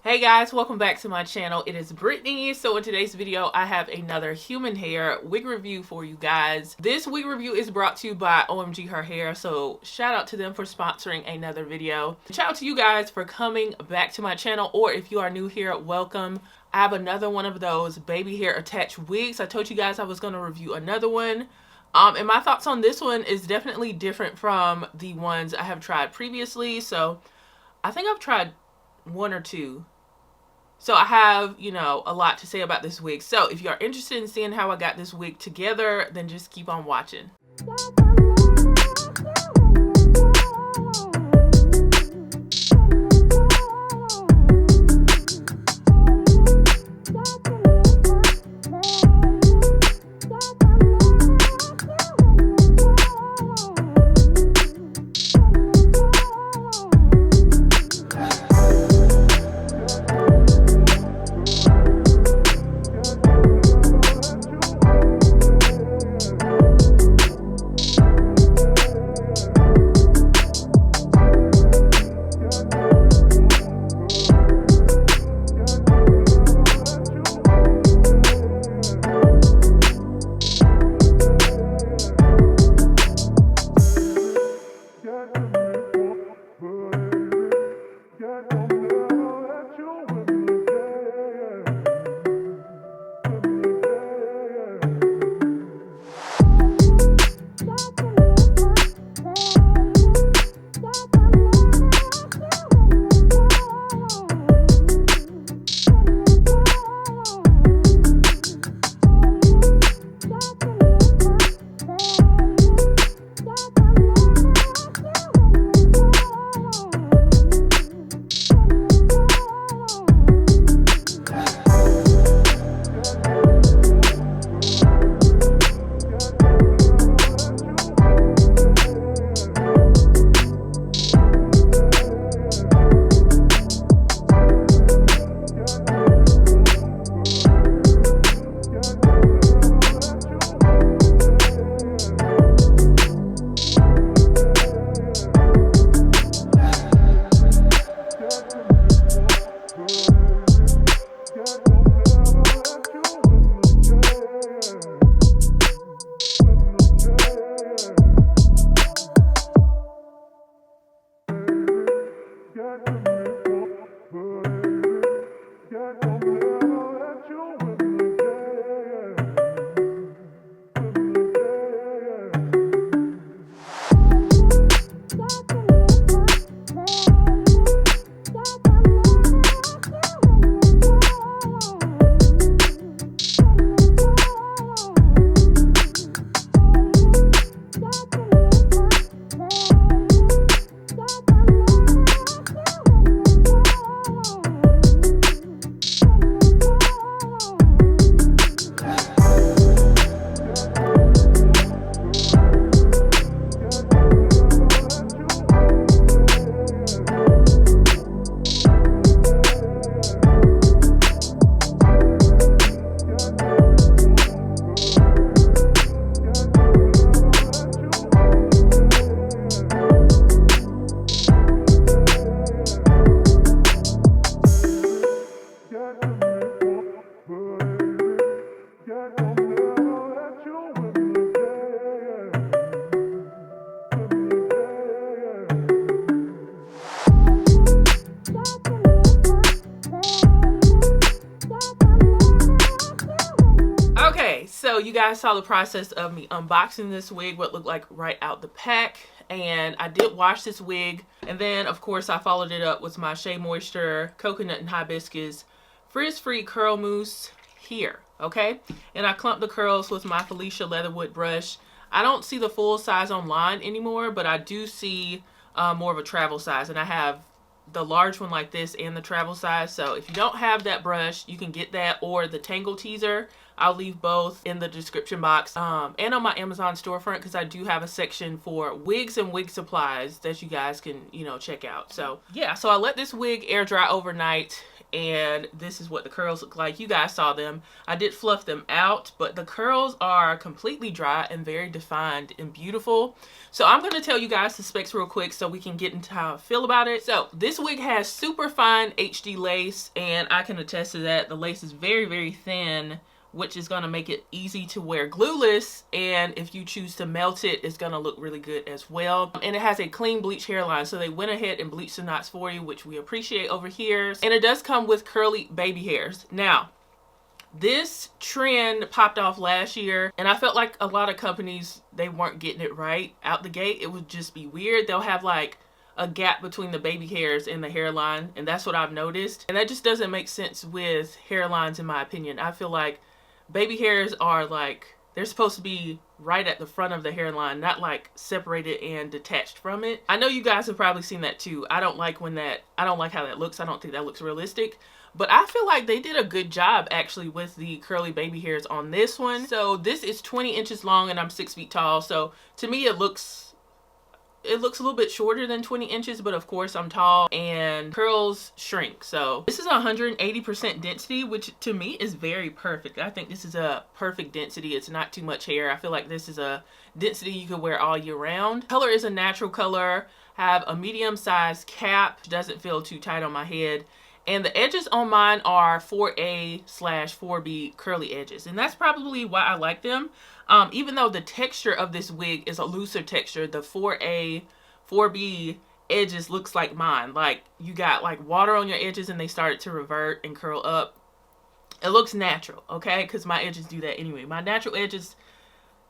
Hey guys, welcome back to my channel. It is Brittany. So in today's video, I have another human hair wig review for you guys. This wig review is brought to you by OMGHerHair. So shout out to them for sponsoring another video. Shout out to you guys for coming back to my channel, or if you are new here, welcome. I have another one of those baby hair attached wigs. I told you guys I was going to review another one. And my thoughts on this one is definitely different from the ones I have tried previously. So I think I've tried one or two. So I have, you know, a lot to say about this wig. So if you are interested in seeing how I got this wig together, then just keep on watching. So you guys saw the process of me unboxing this wig, what looked like right out the pack. And I did wash this wig. And then, of course, I followed it up with my Shea Moisture Coconut and Hibiscus Frizz-Free Curl Mousse here, okay? And I clumped the curls with my Felicia Leatherwood brush. I don't see the full size online anymore, but I do see more of a travel size. And I have the large one like this and the travel size. So if you don't have that brush, you can get that, or the Tangle Teaser. I'll leave both in the description box and on my Amazon storefront, because I do have a section for wigs and wig supplies that you guys can, you know, check out. So yeah, so I let this wig air dry overnight, and this is what the curls look like. You guys saw them. I did fluff them out, but the curls are completely dry and very defined and beautiful. So I'm going to tell you guys the specs real quick so we can get into how I feel about it. So this wig has super fine HD lace, and I can attest to that. The lace is very, very thin, which is going to make it easy to wear glueless, and if you choose to melt it, it's going to look really good as well. And it has a clean bleach hairline, so they went ahead and bleached the knots for you, which we appreciate over here. And it does come with curly baby hairs. Now, this trend popped off last year, and I felt like a lot of companies, they weren't getting it right out the gate. It would just be weird. They'll have like a gap between the baby hairs and the hairline, and that's what I've noticed. And that just doesn't make sense with hairlines, in my opinion. I feel like baby hairs are like, they're supposed to be right at the front of the hairline, not like separated and detached from it. I know you guys have probably seen that too. I don't like how that looks. I don't think that looks realistic. But I feel like they did a good job actually with the curly baby hairs on this one. So this is 20 inches long and I'm 6 feet tall. So to me it looks a little bit shorter than 20 inches, but of course I'm tall and curls shrink. So this is 180% density, which to me is very perfect. I think this is a perfect density. It's not too much hair. I feel like this is a density you could wear all year round. Color is a natural color. Have a medium sized cap. Doesn't feel too tight on my head. And the edges on mine are 4A/4B curly edges. And that's probably why I like them. Even though the texture of this wig is a looser texture, the 4A, 4B edges looks like mine. Like you got like water on your edges and they started to revert and curl up. It looks natural, okay? Because my edges do that anyway. My natural edges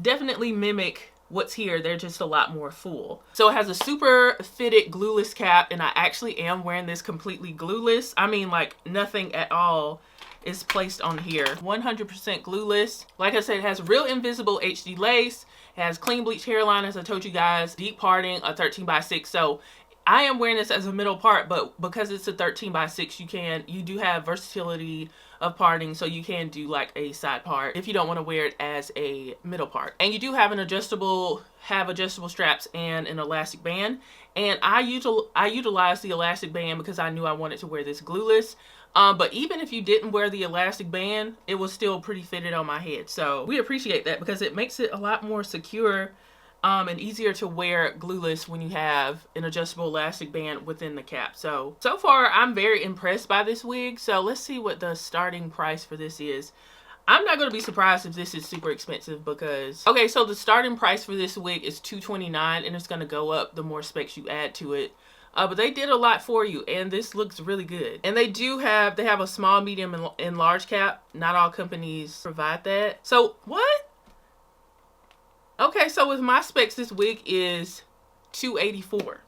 definitely mimic what's here. They're just a lot more full. So it has a super fitted glueless cap, and I actually am wearing this completely glueless. I mean, like nothing at all is placed on here. 100% glueless. Like I said, it has real invisible HD lace. It has clean bleach hairline, as I told you guys, deep parting, a 13x6. So I am wearing this as a middle part, but because it's a 13x6, you do have versatility of parting, so you can do like a side part if you don't want to wear it as a middle part. And you do have adjustable straps and an elastic band. And I utilized the elastic band because I knew I wanted to wear this glueless. But even if you didn't wear the elastic band, it was still pretty fitted on my head. So we appreciate that because it makes it a lot more secure and easier to wear glueless when you have an adjustable elastic band within the cap. So far I'm very impressed by this wig. So let's see what the starting price for this is. I'm not going to be surprised if this is super expensive because, okay, so the starting price for this wig is $229 and it's going to go up the more specs you add to it. But they did a lot for you, and this looks really good. And they have a small, medium, and large cap. Not all companies provide that. So what? Okay, so with my specs, this wig is $284,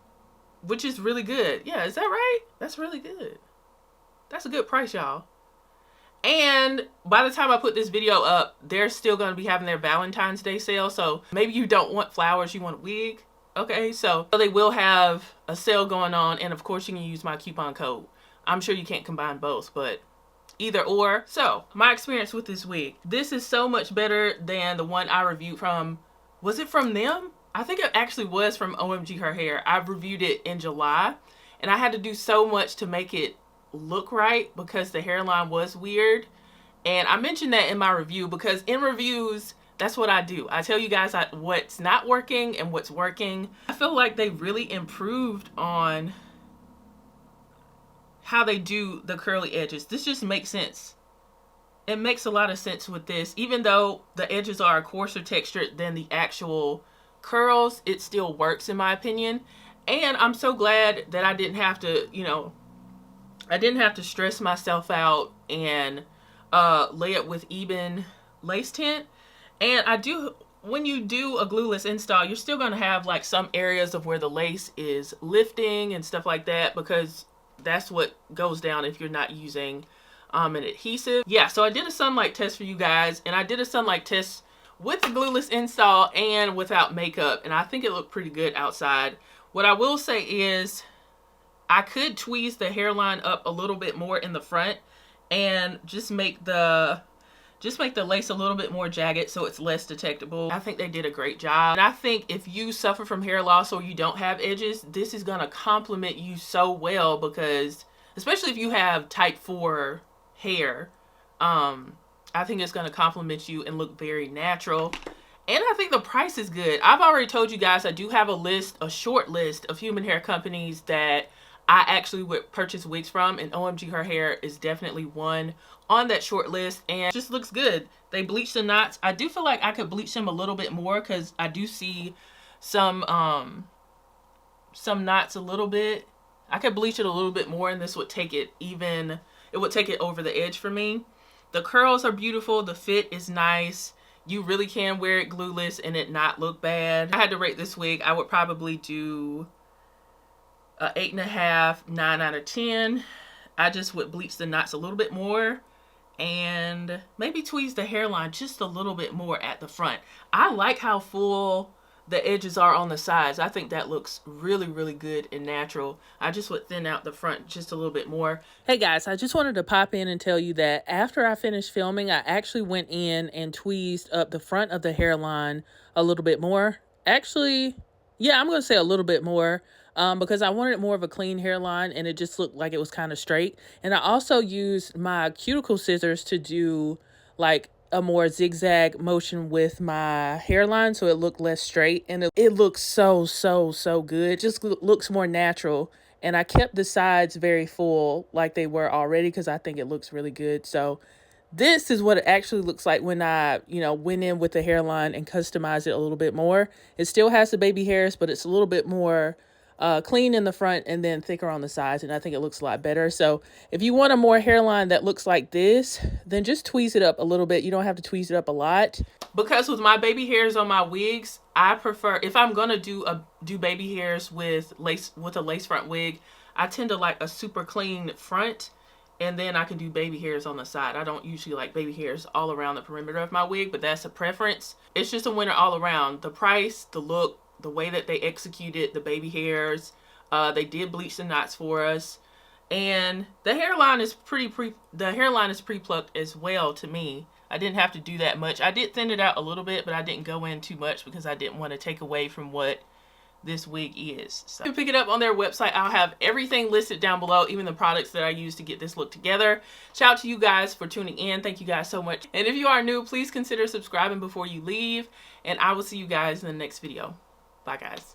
which is really good. Yeah, is that right? That's really good. That's a good price, y'all. And by the time I put this video up, they're still going to be having their Valentine's Day sale. So maybe you don't want flowers, you want a wig. Okay, so they will have a sale going on, and of course you can use my coupon code. I'm sure you can't combine both, but either or. So my experience with this wig, this is so much better than the one I reviewed from, was it from them? I think it actually was from OMGHerHair. I reviewed it in July, and I had to do so much to make it look right because the hairline was weird. And I mentioned that in my review because in reviews, that's what I do. I tell you guys what's not working and what's working. I feel like they really improved on how they do the curly edges. This just makes sense. It makes a lot of sense with this. Even though the edges are a coarser texture than the actual curls, it still works in my opinion. And I'm so glad that I didn't have to, I didn't have to stress myself out and lay it with even lace tint. And when you do a glueless install, you're still going to have like some areas of where the lace is lifting and stuff like that because that's what goes down if you're not using an adhesive. Yeah, so I did a sunlight test for you guys, and I did a sunlight test with the glueless install and without makeup, and I think it looked pretty good outside. What I will say is I could tweeze the hairline up a little bit more in the front and just make the lace a little bit more jagged so it's less detectable. I think they did a great job. And I think if you suffer from hair loss or you don't have edges, this is gonna complement you so well, because especially if you have type 4 hair, I think it's gonna complement you and look very natural. And I think the price is good. I've already told you guys I do have a short list of human hair companies that I actually would purchase wigs from, and OMGHerHair is definitely one on that short list, and it just looks good. They bleach the knots. I do feel like I could bleach them a little bit more, because I do see some knots a little bit. I could bleach it a little bit more, and this would take it even, it would take it over the edge for me. The curls are beautiful. The fit is nice. You really can wear it glueless and it not look bad. If I had to rate this wig, I would probably do 8.5, 9 out of 10. I just would bleach the knots a little bit more and maybe tweeze the hairline just a little bit more at the front. I like how full the edges are on the sides. I think that looks really, really good and natural. I just would thin out the front just a little bit more. Hey guys, I just wanted to pop in and tell you that after I finished filming, I actually went in and tweezed up the front of the hairline a little bit more. Actually, yeah, I'm going to say a little bit more. Because I wanted more of a clean hairline and it just looked like it was kind of straight. And I also used my cuticle scissors to do like a more zigzag motion with my hairline so it looked less straight, and it looks so good. It just looks more natural. And I kept the sides very full like they were already because I think it looks really good. So this is what it actually looks like when I, went in with the hairline and customized it a little bit more. It still has the baby hairs, but it's a little bit more clean in the front and then thicker on the sides, and I think it looks a lot better. So if you want a more hairline that looks like this, then just tweeze it up a little bit. You don't have to tweeze it up a lot, because with my baby hairs on my wigs, I prefer, if I'm gonna do baby hairs with a lace front wig, I tend to like a super clean front, and then I can do baby hairs on the side. I don't usually like baby hairs all around the perimeter of my wig, but that's a preference. It's just a winner all around. The price, the look, the way that they executed the baby hairs, they did bleach the knots for us, and the hairline is pre-plucked as well. To me, I didn't have to do that much. I did thin it out a little bit, but I didn't go in too much because I didn't want to take away from what this wig is. So you can pick it up on their website. I'll have everything listed down below, even the products that I use to get this look together. Shout out to you guys for tuning in. Thank you guys so much. And if you are new, please consider subscribing before you leave, and I will see you guys in the next video. Bye guys.